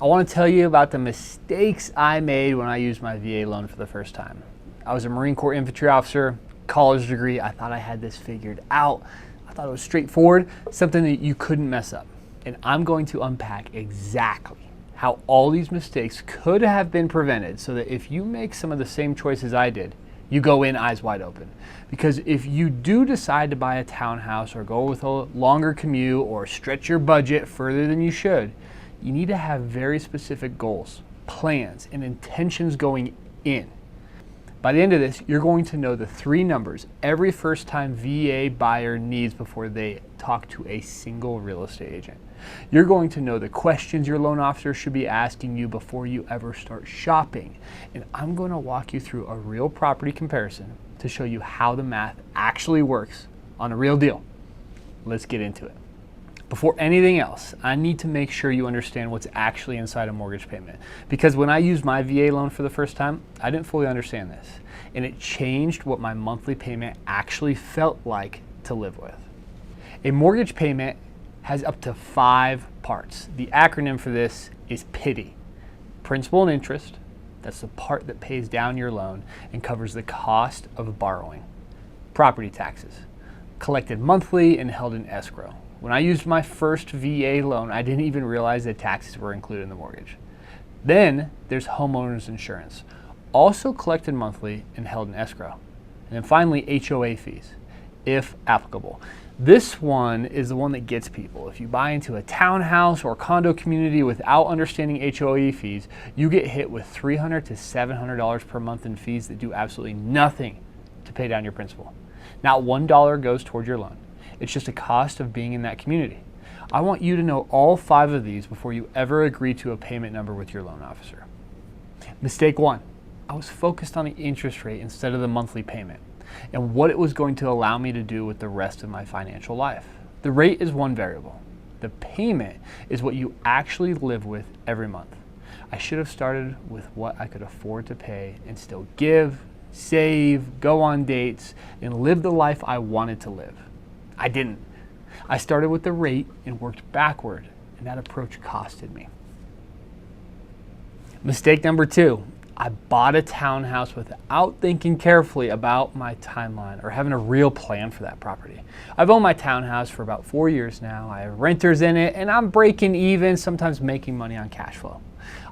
I want to tell you about the mistakes I made when I used my VA loan for the first time. I was a Marine Corps infantry officer, college degree. I thought I had this figured out. I thought it was straightforward, something that you couldn't mess up. And I'm going to unpack exactly how all these mistakes could have been prevented so that if you make some of the same choices I did, you go in eyes wide open. Because if you do decide to buy a townhouse or go with a longer commute or stretch your budget further than you should, you need to have very specific goals, plans, and intentions going in. By the end of this, you're going to know the 3 numbers every first-time VA buyer needs before they talk to a single real estate agent. You're going to know the questions your loan officer should be asking you before you ever start shopping. And I'm going to walk you through a real property comparison to show you how the math actually works on a real deal. Let's get into it. Before anything else, I need to make sure you understand what's actually inside a mortgage payment. Because when I used my VA loan for the first time, I didn't fully understand this. And it changed what my monthly payment actually felt like to live with. A mortgage payment has up to 5 parts. The acronym for this is PITI. Principal and interest, that's the part that pays down your loan and covers the cost of borrowing. Property taxes, collected monthly and held in escrow. When I used my first VA loan, I didn't even realize that taxes were included in the mortgage. Then there's homeowners insurance, also collected monthly and held in escrow. And then finally, HOA fees, if applicable. This one is the one that gets people. If you buy into a townhouse or condo community without understanding HOA fees, you get hit with $300 to $700 per month in fees that do absolutely nothing to pay down your principal. Not $1 goes toward your loan. It's just a cost of being in that community. I want you to know all 5 of these before you ever agree to a payment number with your loan officer. Mistake 1, I was focused on the interest rate instead of the monthly payment and what it was going to allow me to do with the rest of my financial life. The rate is one variable. The payment is what you actually live with every month. I should have started with what I could afford to pay and still give, save, go on dates, and live the life I wanted to live. I didn't. I started with the rate and worked backward, and that approach costed me. Mistake number 2, I bought a townhouse without thinking carefully about my timeline or having a real plan for that property. I've owned my townhouse for about 4 years now. I have renters in it, and I'm breaking even, sometimes making money on cash flow.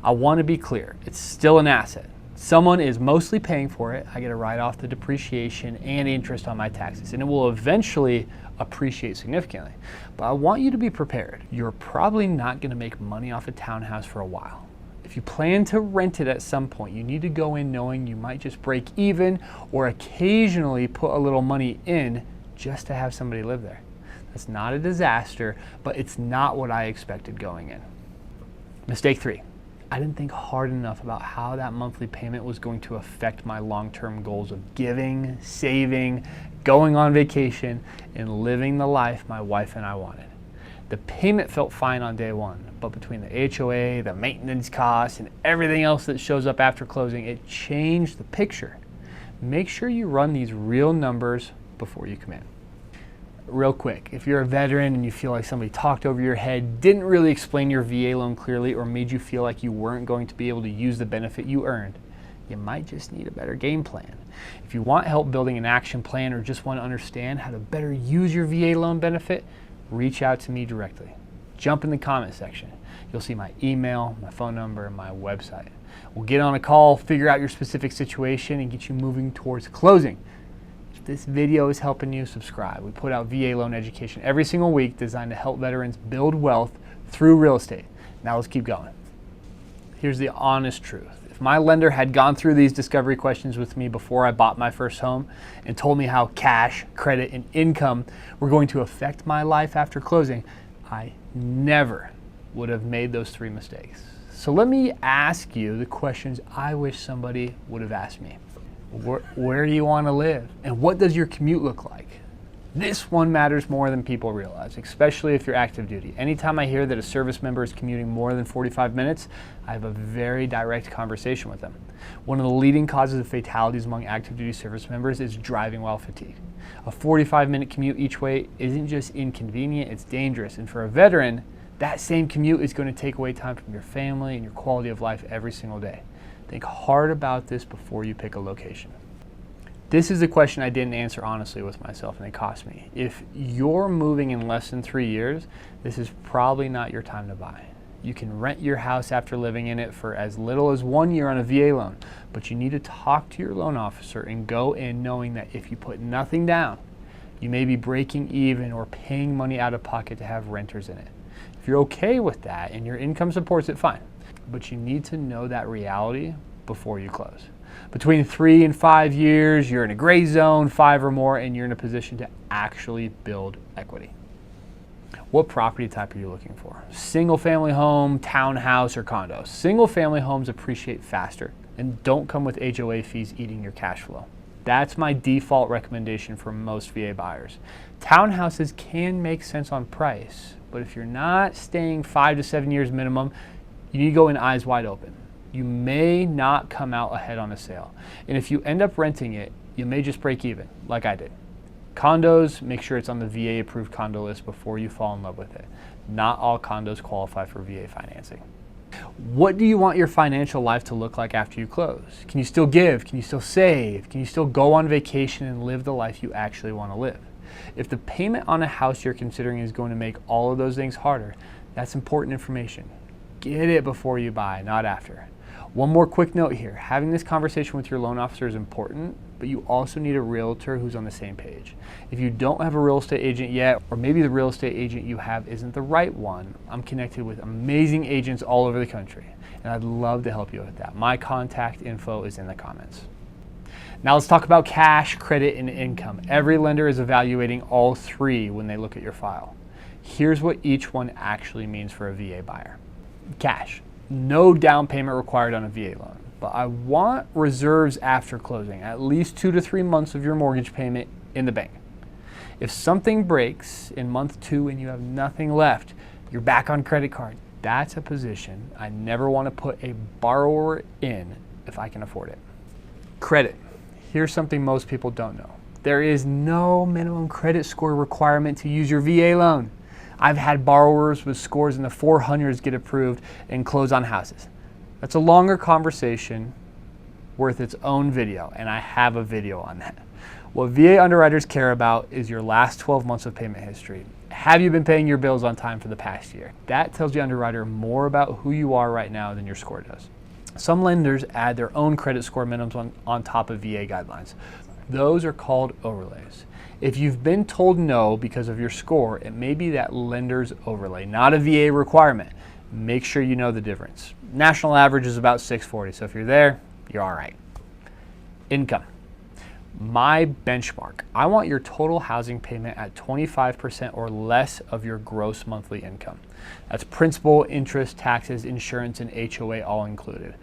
I want to be clear, it's still an asset. Someone is mostly paying for it. I get to write off the depreciation and interest on my taxes, and it will eventually appreciate significantly. But I want you to be prepared. You're probably not going to make money off a townhouse for a while. If you plan to rent it at some point, you need to go in knowing you might just break even or occasionally put a little money in just to have somebody live there. That's not a disaster, but it's not what I expected going in. Mistake 3. I didn't think hard enough about how that monthly payment was going to affect my long-term goals of giving, saving, going on vacation, and living the life my wife and I wanted. The payment felt fine on day 1, but between the HOA, the maintenance costs, and everything else that shows up after closing, it changed the picture. Make sure you run these real numbers before you come in. Real quick, if you're a veteran and you feel like somebody talked over your head, didn't really explain your VA loan clearly, or made you feel like you weren't going to be able to use the benefit you earned, you might just need a better game plan. If you want help building an action plan or just want to understand how to better use your VA loan benefit, reach out to me directly. Jump in the comment section. You'll see my email, my phone number, and my website. We'll get on a call, figure out your specific situation, and get you moving towards closing. If this video is helping you, subscribe. We put out VA loan education every single week designed to help veterans build wealth through real estate. Now let's keep going. Here's the honest truth. If my lender had gone through these discovery questions with me before I bought my first home and told me how cash, credit, and income were going to affect my life after closing, I never would have made those 3 mistakes. So let me ask you the questions I wish somebody would have asked me. Where do you want to live? And what does your commute look like? This one matters more than people realize, especially if you're active duty. Anytime I hear that a service member is commuting more than 45 minutes, I have a very direct conversation with them. One of the leading causes of fatalities among active duty service members is driving while fatigued. A 45-minute commute each way isn't just inconvenient, it's dangerous. And for a veteran, That same commute is going to take away time from your family and your quality of life every single day. Think hard about this before you pick a location. This is a question I didn't answer honestly with myself, and it cost me. If you're moving in less than 3 years, this is probably not your time to buy. You can rent your house after living in it for as little as 1 year on a VA loan, but you need to talk to your loan officer and go in knowing that if you put nothing down, you may be breaking even or paying money out of pocket to have renters in it. If you're okay with that and your income supports it, fine. But you need to know that reality before you close. Between 3 and 5 years, you're in a gray zone, 5 or more, and you're in a position to actually build equity. What property type are you looking for? Single family home, townhouse, or condo? Single family homes appreciate faster and don't come with HOA fees eating your cash flow. That's my default recommendation for most VA buyers. Townhouses can make sense on price, but if you're not staying 5 to 7 years minimum, you need to go in eyes wide open. You may not come out ahead on a sale. And if you end up renting it, you may just break even, like I did. Condos, make sure it's on the VA approved condo list before you fall in love with it. Not all condos qualify for VA financing. What do you want your financial life to look like after you close? Can you still give? Can you still save? Can you still go on vacation and live the life you actually want to live? If the payment on a house you're considering is going to make all of those things harder, that's important information. Get it before you buy, not after. One more quick note here. Having this conversation with your loan officer is important, but you also need a realtor who's on the same page. If you don't have a real estate agent yet, or maybe the real estate agent you have isn't the right one, I'm connected with amazing agents all over the country, and I'd love to help you with that. My contact info is in the comments. Now let's talk about cash, credit, and income. Every lender is evaluating all three when they look at your file. Here's what each one actually means for a VA buyer. Cash. No down payment required on a VA loan, but I want reserves after closing, at least 2 to 3 months of your mortgage payment in the bank. If something breaks in month 2 and you have nothing left, you're back on credit card. That's a position I never want to put a borrower in if I can afford it. Credit. Here's something most people don't know. There is no minimum credit score requirement to use your VA loan. I've had borrowers with scores in the 400s get approved and close on houses. That's a longer conversation worth its own video, and I have a video on that. What VA underwriters care about is your last 12 months of payment history. Have you been paying your bills on time for the past year? That tells the underwriter more about who you are right now than your score does. Some lenders add their own credit score minimums on top of VA guidelines. Those are called overlays. If you've been told no because of your score, it may be that lender's overlay, not a VA requirement. Make sure you know the difference. National average is about 640, so if you're there, you're all right. Income. My benchmark. I want your total housing payment at 25% or less of your gross monthly income. That's principal, interest, taxes, insurance, and HOA all included.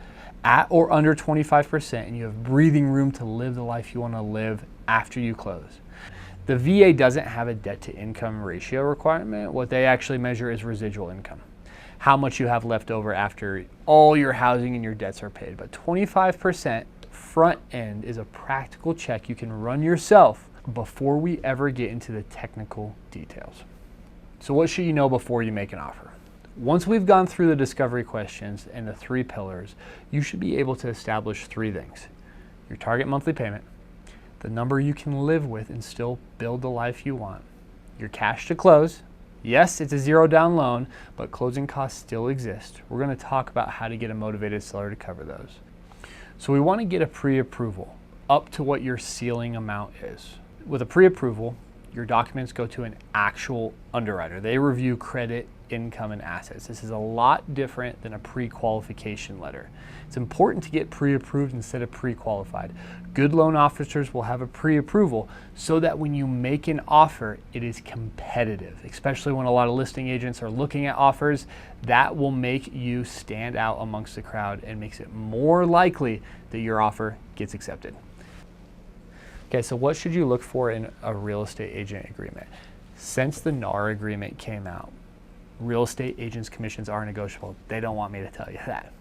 At or under 25%, and you have breathing room to live the life you want to live after you close. The VA doesn't have a debt to income ratio requirement. What they actually measure is residual income. How much you have left over after all your housing and your debts are paid. But 25% front end is a practical check you can run yourself before we ever get into the technical details. So what should you know before you make an offer? Once we've gone through the discovery questions and the 3 pillars, you should be able to establish 3 things. Your target monthly payment, the number you can live with and still build the life you want, your cash to close. Yes, it's a 0 down loan, but closing costs still exist. We're going to talk about how to get a motivated seller to cover those. So we want to get a pre-approval up to what your ceiling amount is. With a pre-approval, your documents go to an actual underwriter. They review credit, income, and assets. This is a lot different than a pre-qualification letter. It's important to get pre-approved instead of pre-qualified. Good loan officers will have a pre-approval so that when you make an offer, it is competitive, especially when a lot of listing agents are looking at offers. That will make you stand out amongst the crowd and makes it more likely that your offer gets accepted. Okay, so what should you look for in a real estate agent agreement? Since the NAR agreement came out, real estate agents' commissions are negotiable. They don't want me to tell you that.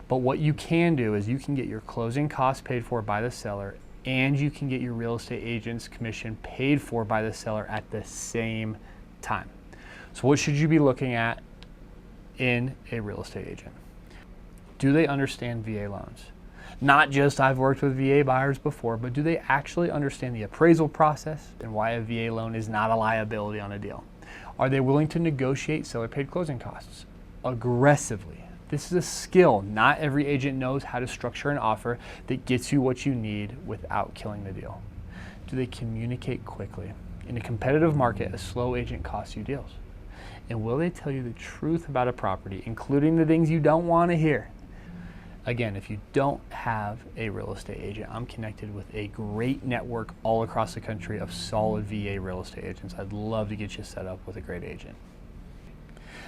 But what you can do is you can get your closing costs paid for by the seller, and you can get your real estate agent's commission paid for by the seller at the same time. So what should you be looking at in a real estate agent. Do they understand VA loans? Not just I've worked with VA buyers before, but do they actually understand the appraisal process and why a VA loan is not a liability on a deal? Are they willing to negotiate seller paid closing costs aggressively? This is a skill. Not every agent knows how to structure an offer that gets you what you need without killing the deal. Do they communicate quickly? In a competitive market, a slow agent costs you deals. And will they tell you the truth about a property, including the things you don't want to hear? Again, if you don't have a real estate agent, I'm connected with a great network all across the country of solid VA real estate agents. I'd love to get you set up with a great agent.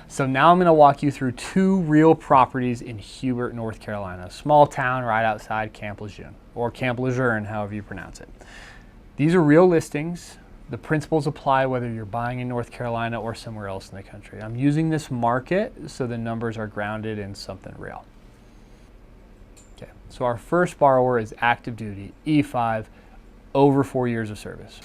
So now I'm going to walk you through 2 real properties in Hubert, North Carolina, a small town right outside Camp Lejeune, or Camp Lejeune, however you pronounce it. These are real listings. The principles apply whether you're buying in North Carolina or somewhere else in the country. I'm using this market so the numbers are grounded in something real. Okay, so our first borrower is active duty, E5, over 4 years of service.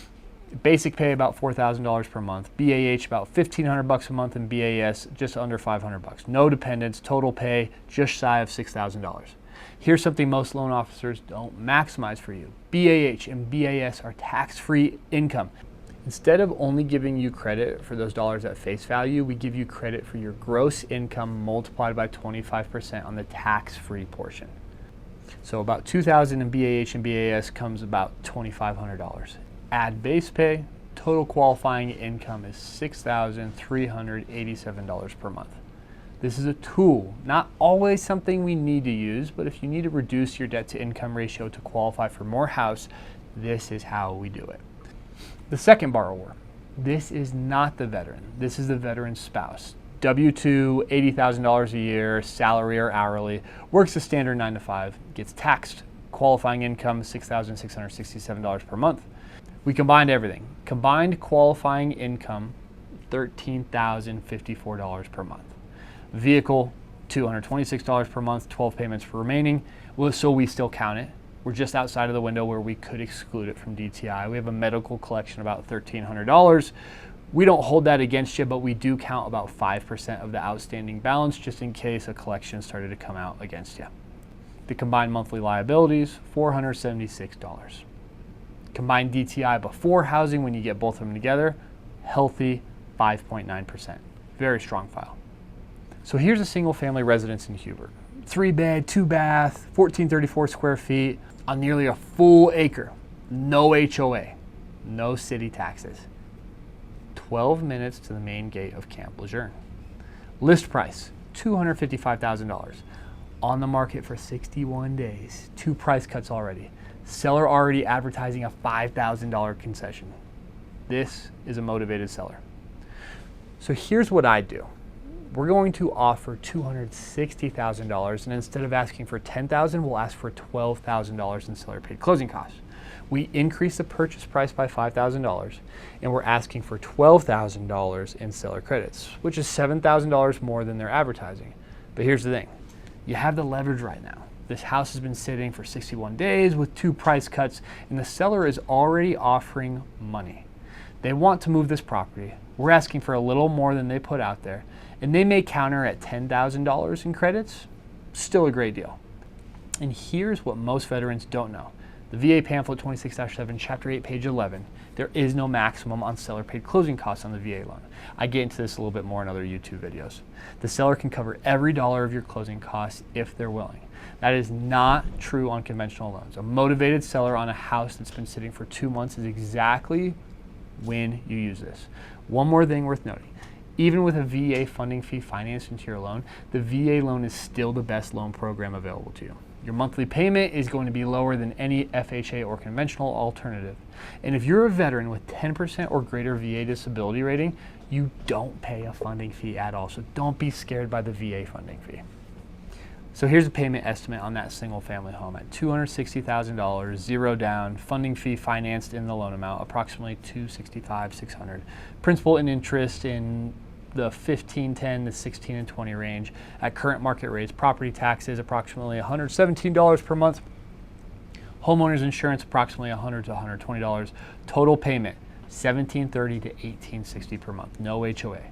Basic pay about $4,000 per month, BAH about $1,500 a month, and BAS just under $500. No dependents, total pay just shy of $6,000. Here's something most loan officers don't maximize for you. BAH and BAS are tax-free income. Instead of only giving you credit for those dollars at face value, we give you credit for your gross income multiplied by 25% on the tax-free portion. So about $2,000 in BAH and BAS comes about $2,500. Add base pay, total qualifying income is $6,387 per month. This is a tool, not always something we need to use, but if you need to reduce your debt to income ratio to qualify for more house, this is how we do it. The second borrower, this is not the veteran. This is the veteran's spouse. W-2, $80,000 a year, salary or hourly, works a standard 9 to 5, gets taxed. Qualifying income $6,667 per month. We combined everything. Combined qualifying income, $13,054 per month. Vehicle, $226 per month, 12 payments for remaining. Well, so we still count it. We're just outside of the window where we could exclude it from DTI. We have a medical collection about $1,300. We don't hold that against you, but we do count about 5% of the outstanding balance just in case a collection started to come out against you. The combined monthly liabilities, $476. Combined DTI before housing, when you get both of them together, healthy 5.9%. Very strong file. So here's a single family residence in Hubert. 3-bed, 2-bath, 1,434 square feet on nearly a full acre. No HOA, no city taxes. 12 minutes to the main gate of Camp Lejeune. List price, $255,000. On the market for 61 days. 2 price cuts already. Seller already advertising a $5,000 concession. This is a motivated seller. So here's what I do. We're going to offer $260,000, and instead of asking for $10,000, we'll ask for $12,000 in seller paid closing costs. We increase the purchase price by $5,000, and we're asking for $12,000 in seller credits, which is $7,000 more than they're advertising. But here's the thing. You have the leverage right now. This house has been sitting for 61 days with 2 price cuts, and the seller is already offering money. They want to move this property. We're asking for a little more than they put out there, and they may counter at $10,000 in credits. Still a great deal. And here's what most veterans don't know. The VA pamphlet 26-7, Chapter 8, page 11, there is no maximum on seller paid closing costs on the VA loan. I get into this a little bit more in other YouTube videos. The seller can cover every dollar of your closing costs if they're willing. That is not true on conventional loans. A motivated seller on a house that's been sitting for 2 months is exactly when you use this. One more thing worth noting. Even with a VA funding fee financed into your loan, the VA loan is still the best loan program available to you. Your monthly payment is going to be lower than any FHA or conventional alternative. And if you're a veteran with 10% or greater VA disability rating, you don't pay a funding fee at all. So don't be scared by the VA funding fee. So here's a payment estimate on that single family home at $260,000, 0 down, funding fee financed in the loan amount, approximately $265,600. Principal and interest in the 1510 to 16 and 20 range at current market rates. Property taxes approximately $117 per month. Homeowners insurance approximately $100 to $120. Total payment $1,730 to $1,860 per month. No HOA.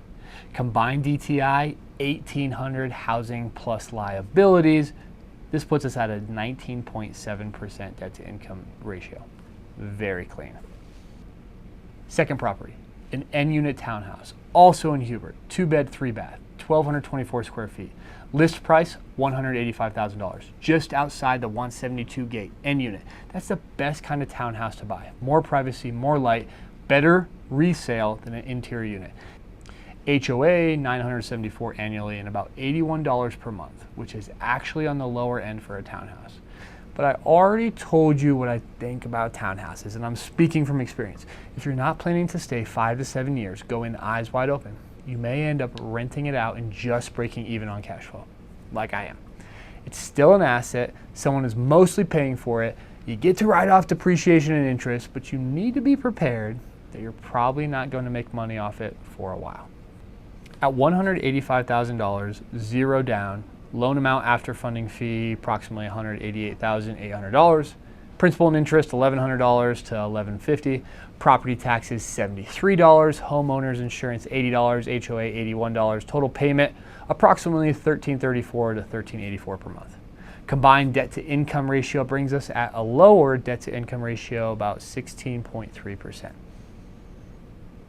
Combined DTI, 1,800 housing plus liabilities. This puts us at a 19.7% debt to income ratio. Very clean. Second property, an N-unit townhouse, also in Hubert, 2-bed, 3-bath, 1,224 square feet. List price, $185,000, just outside the 172 gate, N-unit. That's the best kind of townhouse to buy. More privacy, more light, better resale than an interior unit. HOA, $974 annually and about $81 per month, which is actually on the lower end for a townhouse. But I already told you what I think about townhouses, and I'm speaking from experience. If you're not planning to stay 5 to 7 years, go in eyes wide open. You may end up renting it out and just breaking even on cash flow, like I am. It's still an asset. Someone is mostly paying for it. You get to write off depreciation and interest, but you need to be prepared that you're probably not going to make money off it for a while. At $185,000, zero down, loan amount after funding fee, approximately $188,800. Principal and interest, $1,100 to $1,150. Property taxes, $73. Homeowners insurance, $80. HOA, $81. Total payment, approximately $1,334 to $1,384 per month. Combined debt to income ratio brings us at a lower debt to income ratio, about 16.3%.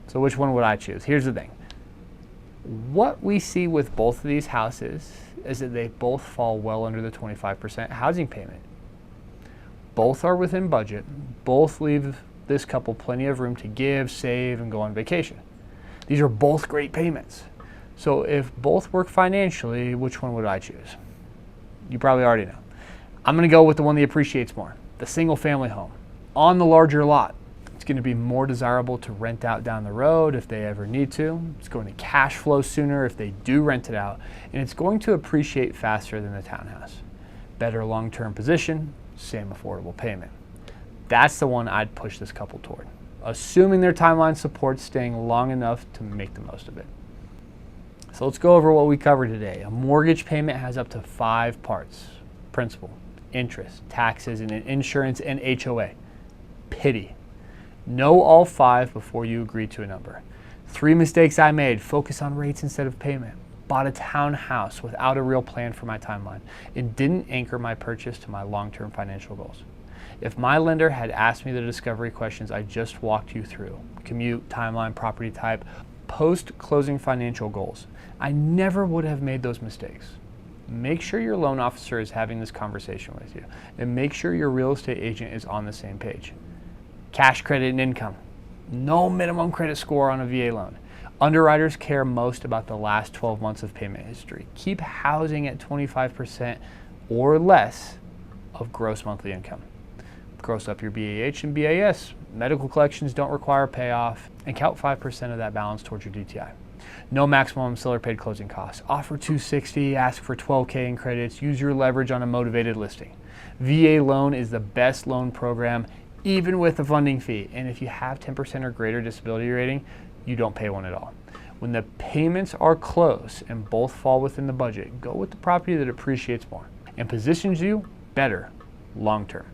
So which one would I choose? Here's the thing. What we see with both of these houses is that they both fall well under the 25% housing payment. Both are within budget. Both leave this couple plenty of room to give, save, and go on vacation. These are both great payments. So if both work financially, which one would I choose? You probably already know. I'm going to go with the one that appreciates more, the single family home on the larger lot. It's going to be more desirable to rent out down the road if they ever need to. It's going to cash flow sooner if they do rent it out, and it's going to appreciate faster than the townhouse. Better long-term position, same affordable payment. That's the one I'd push this couple toward, assuming their timeline supports staying long enough to make the most of it. So let's go over what we covered today. A mortgage payment has up to 5 parts: principal, interest, taxes, and insurance, and HOA. Pity. Know all 5 before you agree to a number. 3 mistakes I made: focus on rates instead of payment. Bought a townhouse without a real plan for my timeline. It didn't anchor my purchase to my long-term financial goals. If my lender had asked me the discovery questions I just walked you through, commute, timeline, property type, post-closing financial goals, I never would have made those mistakes. Make sure your loan officer is having this conversation with you, and make sure your real estate agent is on the same page. Cash credit and income. No minimum credit score on a VA loan. Underwriters care most about the last 12 months of payment history. Keep housing at 25% or less of gross monthly income. Gross up your BAH and BAS. Medical collections don't require payoff, and count 5% of that balance towards your DTI. No maximum seller paid closing costs. Offer $260, ask for $12K in credits, use your leverage on a motivated listing. VA loan is the best loan program, even with the funding fee. And if you have 10% or greater disability rating, you don't pay one at all. When the payments are close and both fall within the budget, go with the property that appreciates more and positions you better long term.